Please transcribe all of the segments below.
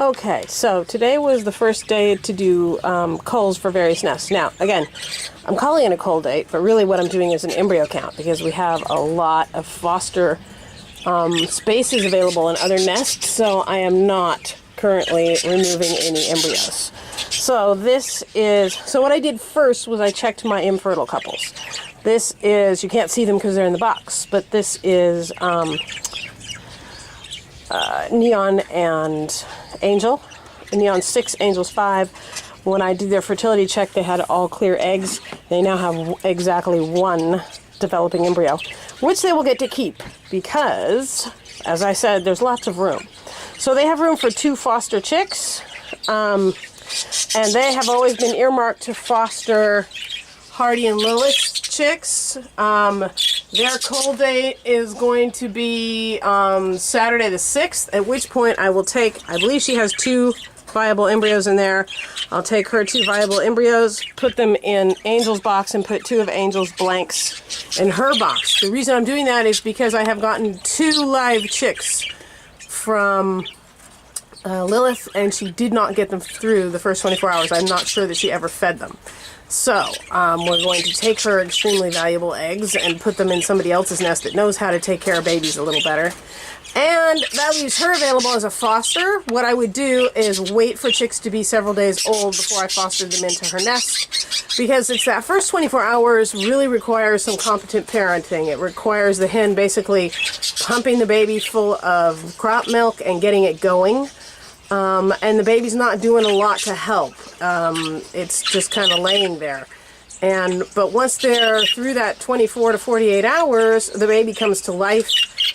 Okay, so today was the first day to do culls for various nests. Now, again, I'm calling it a cull date, but really what I'm doing is an embryo count because we have a lot of foster spaces available in other nests, so I am not currently removing any embryos. So what I did first was I checked my infertile couples. This is, you can't see them because they're in the box, but this is Neon and Angel. Neon 6, Angel's 5. When I did their fertility check, they had all clear eggs. They now have exactly 1 developing embryo, which they will get to keep because, as I said, there's lots of room. So they have room for 2 foster chicks, and they have always been earmarked to foster Hardy and Lilith's chicks. Their cull date is going to be Saturday the 6th, at which point I will take, I believe she has 2 viable embryos in there. I'll take her 2 viable embryos, put them in Angel's box, and put 2 of Angel's blanks in her box. The reason I'm doing that is because I have gotten 2 live chicks from Lilith, and she did not get them through the first 24 hours. I'm not sure that she ever fed them. So, we're going to take her extremely valuable eggs and put them in somebody else's nest that knows how to take care of babies a little better. And that leaves her available as a foster. What I would do is wait for chicks to be several days old before I fostered them into her nest, because it's that first 24 hours really requires some competent parenting. It requires the hen basically pumping the baby full of crop milk and getting it going. And the baby's not doing a lot to help. It's just kind of laying there. But once they're through that 24 to 48 hours, the baby comes to life.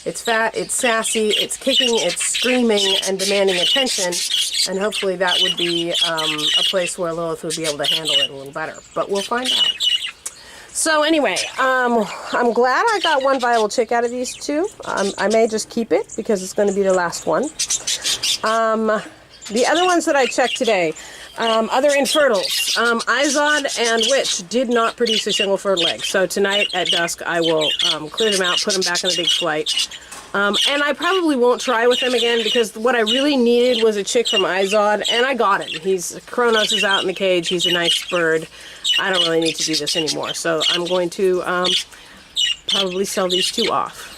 It's fat, it's sassy, it's kicking, it's screaming, and demanding attention. And hopefully that would be a place where Lilith would be able to handle it a little better. But we'll find out. So anyway, I'm glad I got 1 viable chick out of these 2. I may just keep it because it's going to be the last one. The other ones that I checked today, other infertiles, Izod and Witch did not produce a single fertile egg. So tonight at dusk I will clear them out, put them back in the big flight. And I probably won't try with them again because what I really needed was a chick from Izod, and I got him. Kronos is out in the cage. He's a nice bird. I don't really need to do this anymore. So I'm going to probably sell these 2 off.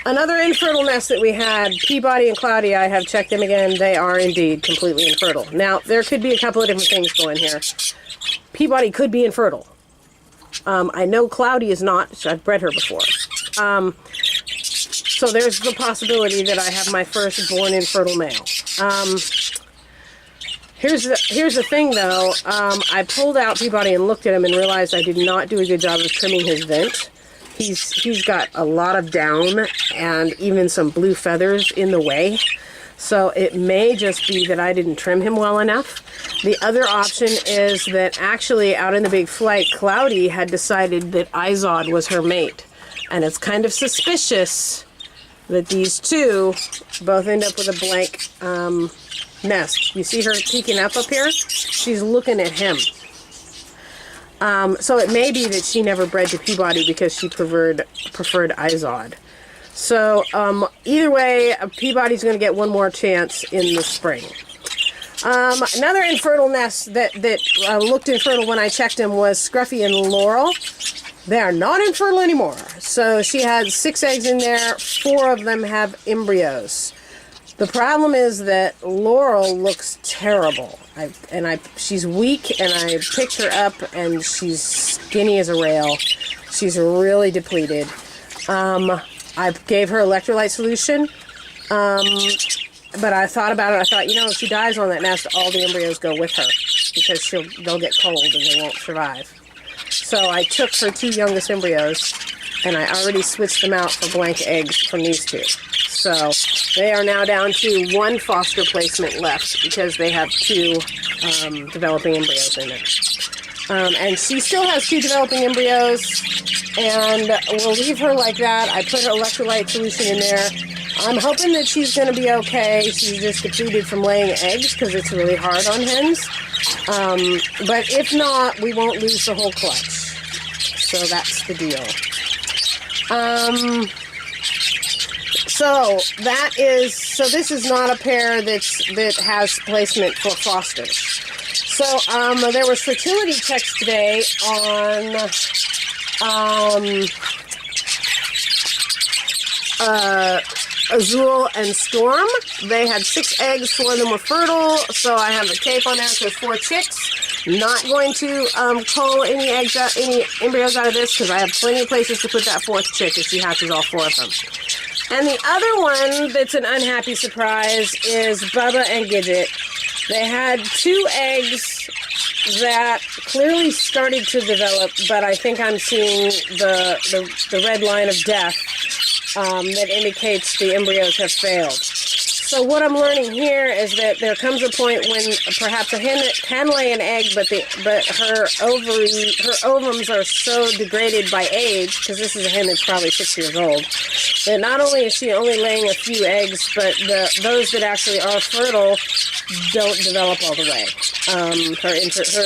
Another infertile nest that we had, Peabody and Cloudy, I have checked them again. They are indeed completely infertile. Now, there could be a couple of different things going here. Peabody could be infertile. I know Cloudy is not. I've bred her before. So there's the possibility that I have my first born infertile male. Here's the thing, though. I pulled out Peabody and looked at him and realized I did not do a good job of trimming his vent. He's got a lot of down and even some blue feathers in the way. So it may just be that I didn't trim him well enough. The other option is that actually out in the big flight, Cloudy had decided that Izod was her mate. And it's kind of suspicious that these 2 both end up with a blank nest. You see her peeking up here? She's looking at him. So it may be that she never bred to Peabody because she preferred Izod. So either way, Peabody's going to get 1 more chance in the spring. Another infertile nest that looked infertile when I checked him was Scruffy and Laurel. They are not infertile anymore. So she had 6 eggs in there. 4 of them have embryos. The problem is that Laurel looks terrible. She's weak, and I picked her up, and she's skinny as a rail. She's really depleted. I gave her electrolyte solution, but I thought about it. I thought, if she dies on that nest, all the embryos go with her because they'll get cold and they won't survive. So I took her 2 youngest embryos, and I already switched them out for blank eggs from these 2. So they are now down to 1 foster placement left because they have 2 developing embryos in there. And she still has 2 developing embryos, and we'll leave her like that. I put an electrolyte solution in there. I'm hoping that she's going to be okay. She's just depleted from laying eggs because it's really hard on hens. But if not, we won't lose the whole clutch. So that's the deal. So this is not a pair that has placement for fosters. So there was fertility checks today on Azul and Storm. They had 6 eggs, 4 of them were fertile, so I have a tape on there that says 4 chicks. Not going to cull any embryos out of this because I have plenty of places to put that 4th chick if she hatches all 4 of them. And the other one that's an unhappy surprise is Bubba and Gidget. They had 2 eggs that clearly started to develop, but I think I'm seeing the red line of death that indicates the embryos have failed. So what I'm learning here is that there comes a point when perhaps a hen can lay an egg, but her ovums are so degraded by age, because this is a hen that's probably 6 years old, that not only is she only laying a few eggs, but those that actually are fertile don't develop all the way.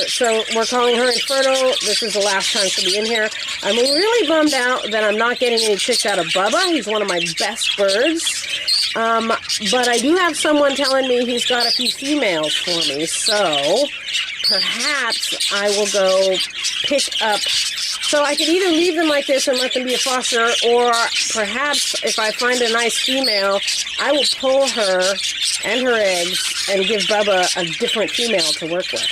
So we're calling her infertile. This is the last time she'll be in here. I'm really bummed out that I'm not getting any chicks out of Bubba. He's one of my best birds. But I do have someone telling me he's got a few females for me, so perhaps I will go pick up. So I could either leave them like this and let them be a foster, or perhaps if I find a nice female, I will pull her and her eggs and give Bubba a different female to work with.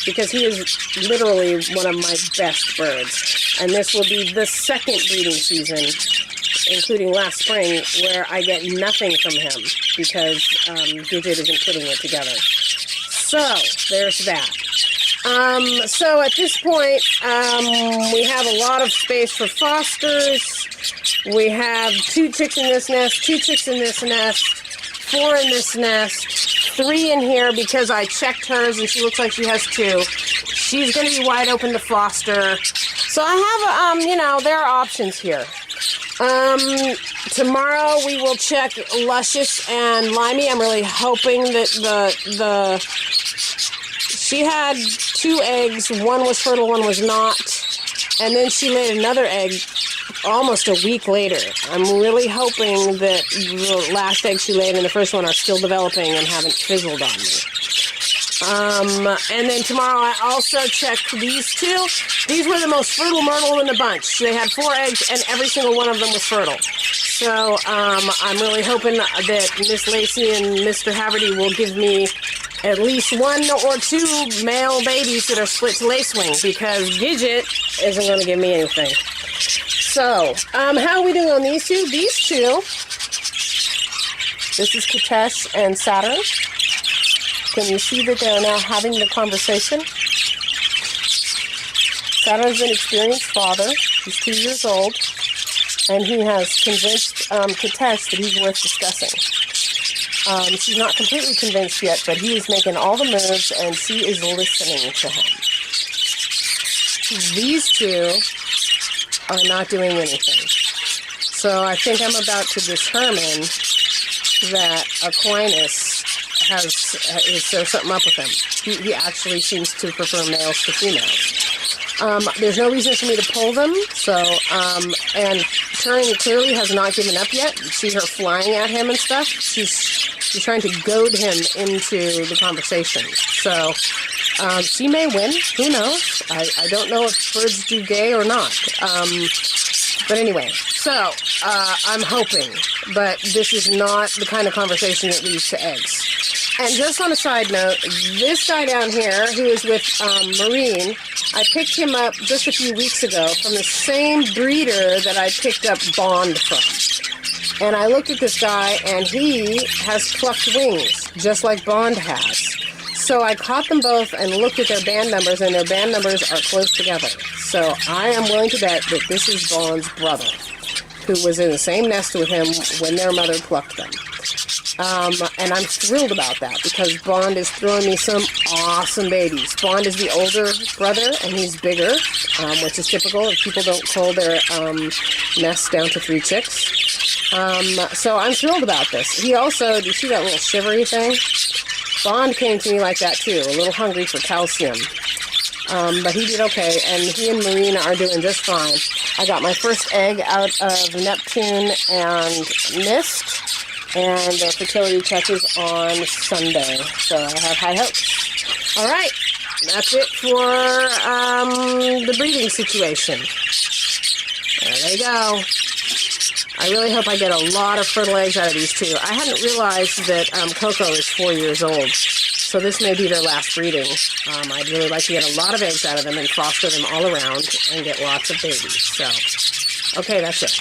Because he is literally one of my best birds. And this will be the 2nd breeding season, including last spring, where I get nothing from him because Gidget isn't putting it together. So there's that. So at this point, we have a lot of space for fosters. We have 2 chicks in this nest, 2 chicks in this nest, 4 in this nest, 3 in here because I checked hers and she looks like she has 2. She's going to be wide open to foster. So I have, there are options here. Tomorrow we will check Luscious and Limey. I'm really hoping that she had 2 eggs. One was fertile, one was not. And then she laid another egg almost a week later. I'm really hoping that the last egg she laid and the first one are still developing and haven't fizzled on me. And then tomorrow I also checked these 2. These were the most fertile myrtle in the bunch. They had 4 eggs and every single one of them was fertile. So I'm really hoping that Miss Lacey and Mr. Haverty will give me at least 1 or 2 male babies that are split to lacewing, because Gidget isn't going to give me anything. So, how are we doing on these 2? These 2, this is Katesh and Saturn. Can you see that they're now having the conversation? Saturn's an experienced father. He's 2 years old. And he has convinced Katesh that he's worth discussing. She's not completely convinced yet, but he is making all the moves and she is listening to him. These 2 are not doing anything. So I think I'm about to determine that Aquinas there's something up with him. He actually seems to prefer males to females. There's no reason for me to pull them, and Turing clearly has not given up yet. You see her flying at him and stuff. She's trying to goad him into the conversation. So she may win. Who knows? I don't know if birds do gay or not. But anyway, so I'm hoping, but this is not the kind of conversation that leads to eggs. And just on a side note, this guy down here, who is with Marine, I picked him up just a few weeks ago from the same breeder that I picked up Bond from. And I looked at this guy, and he has plucked wings, just like Bond has. So I caught them both and looked at their band numbers, and their band numbers are close together. So I am willing to bet that this is Bond's brother, who was in the same nest with him when their mother plucked them. And I'm thrilled about that because Bond is throwing me some awesome babies. Bond is the older brother, and he's bigger, which is typical if people don't cull their nest down to 3 chicks. So I'm thrilled about this. He also, do you see that little shivery thing? Bond came to me like that too, a little hungry for calcium. But he did okay, and he and Marina are doing just fine. I got my first egg out of Neptune and Mist, and their fertility check is on Sunday, so I have high hopes. All right, that's it for the breeding situation. There they go. I really hope I get a lot of fertile eggs out of these two. I hadn't realized that Coco is 4 years old, so this may be their last breeding. I'd really like to get a lot of eggs out of them and foster them all around and get lots of babies. So, okay, that's it.